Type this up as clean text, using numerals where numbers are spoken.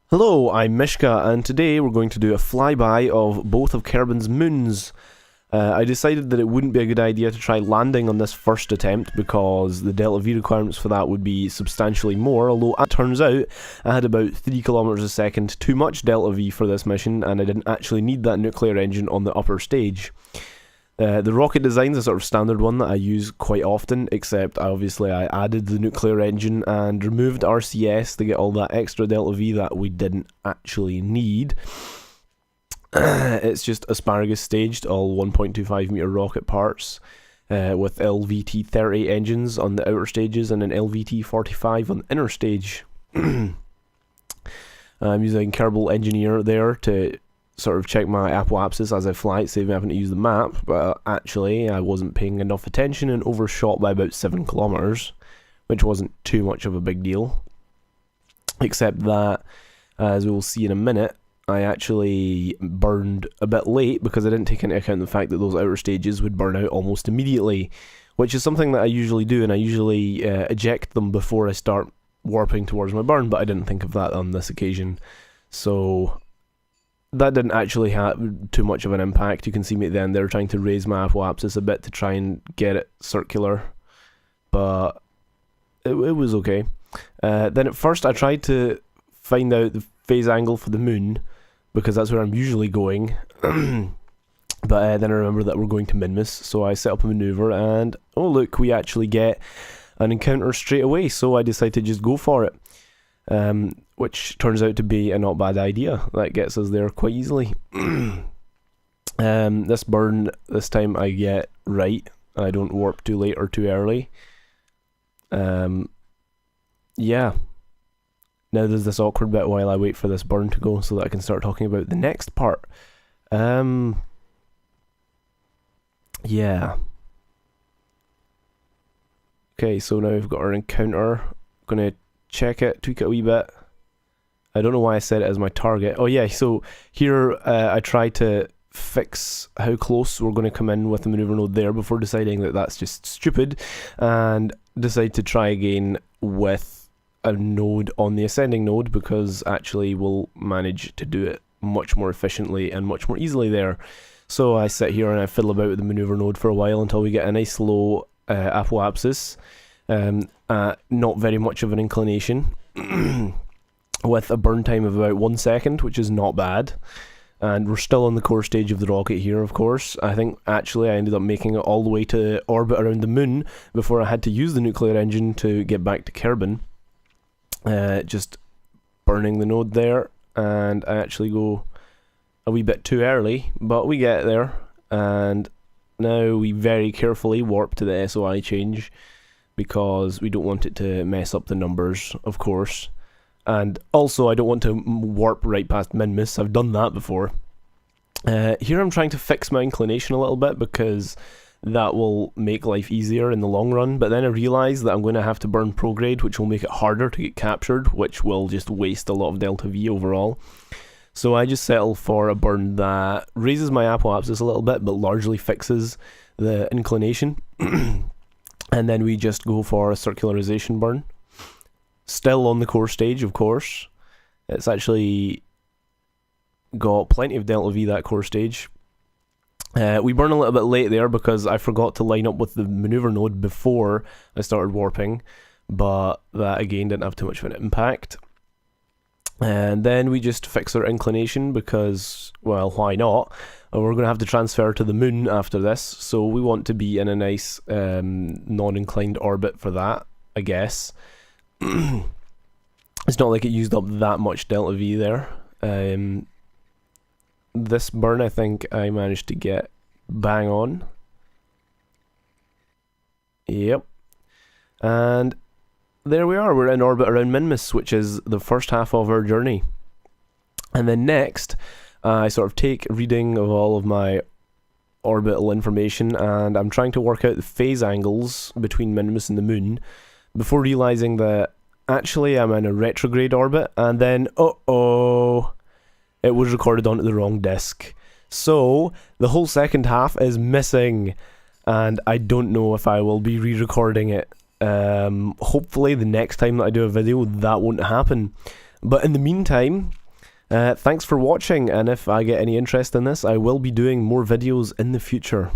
Hello, I'm Mishka, and today we're going to do a flyby of both of Kerbin's moons. I decided that it wouldn't be a good idea to try landing on this first attempt because the delta V requirements for that would be substantially more, although it turns out I had about 3 kilometers a second too much delta V for this mission, and I didn't actually need that nuclear engine on the upper stage. The rocket design is a sort of standard one that I use quite often, except obviously I added the nuclear engine and removed RCS to get all that extra delta V that we didn't actually need. It's just asparagus staged, all 1.25 meter rocket parts, with LVT-30 engines on the outer stages and an LVT-45 on the inner stage. I'm using Kerbal Engineer there to sort of check my apoapsis as I fly, save me having to use the map, but actually I wasn't paying enough attention and overshot by about 7 kilometers, which wasn't too much of a big deal, except that, as we will see in a minute, I actually burned a bit late because I didn't take into account the fact that those outer stages would burn out almost immediately, which is something that I usually do, and I usually eject them before I start warping towards my burn, but I didn't think of that on this occasion, so that didn't actually have too much of an impact. You can see me at the end there trying to raise my apoapsis a bit to try and get it circular, but it was okay. Then at first I tried to find out the phase angle for the moon, because that's where I'm usually going, but then I remembered that we're going to Minmus, so I set up a maneuver, and oh look, we actually get an encounter straight away, so I decided to just go for it. Which turns out to be a not bad idea. That gets us there quite easily. This burn, this time I get right. I don't warp too late or too early. Yeah. Now there's this awkward bit while I wait for this burn to go so that I can start talking about the next part. Yeah. Okay, so now we've got our encounter. I'm gonna check it, tweak it a wee bit. I don't know why I set it as my target. Oh yeah, so here I try to fix how close we're going to come in with the maneuver node there before deciding that that's just stupid, and decide to try again with a node on the ascending node, because actually we'll manage to do it much more efficiently and much more easily there. So I sit here and I fiddle about with the maneuver node for a while until we get a nice low apoapsis. Not very much of an inclination, with a burn time of about 1 second, which is not bad. And we're still on the core stage of the rocket here, of course. I think actually I ended up making it all the way to orbit around the moon before I had to use the nuclear engine to get back to Kerbin. Just burning the node there, and I actually go a wee bit too early, but we get there, and now we very carefully warp to the SOI change, because we don't want it to mess up the numbers, of course. And also, I don't want to warp right past Minmus. I've done that before. Here I'm trying to fix my inclination a little bit, because that will make life easier in the long run. But then I realise that I'm going to have to burn prograde, which will make it harder to get captured, which will just waste a lot of delta V overall. So I just settle for a burn that raises my apoapsis a little bit, but largely fixes the inclination. And then we just go for a circularization burn. Still on the core stage, of course. It's actually got plenty of delta V, that core stage. We burn a little bit late there because I forgot to line up with the maneuver node before I started warping, but that again didn't have too much of an impact. And then we just fix our inclination because, well, why not? We're going to have to transfer to the moon after this, so we want to be in a nice non-inclined orbit for that, I guess. It's not like it used up that much delta V there. This burn I think I managed to get bang on. Yep. And there we are, we're in orbit around Minmus, which is the first half of our journey. And then next, I sort of take reading of all of my orbital information, and I'm trying to work out the phase angles between Minmus and the moon, before realising that actually I'm in a retrograde orbit, and then, uh-oh, it was recorded onto the wrong disk. So, the whole second half is missing, and I don't know if I will be re-recording it. Hopefully the next time that I do a video that won't happen. But in the meantime, thanks for watching, and if I get any interest in this, I will be doing more videos in the future.